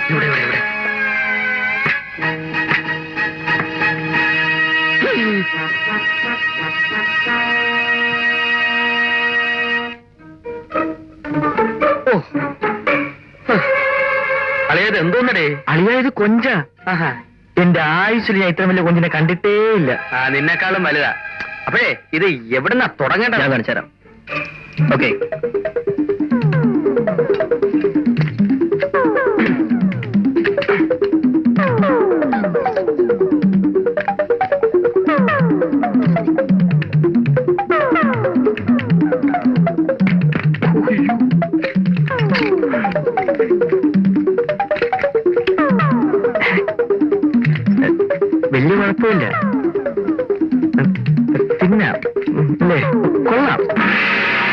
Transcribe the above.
ഇവിടെ ഇവിടെ ഇവിടെ. അളിയത് എന്തോന്നടേ? അളിയായത് കൊഞ്ച. എന്റെ ആയുസ്സിൽ ഞാൻ ഇത്ര വലിയ കൊഞ്ചിനെ കണ്ടിട്ടേ ഇല്ല. നിന്നെക്കാളും വലുതാ. അപ്പോഴേ ഇത് എവിടുന്നാ തുടങ്ങേണ്ടത്? ഞാൻ കാണിച്ചു തരാം. ഓക്കെ.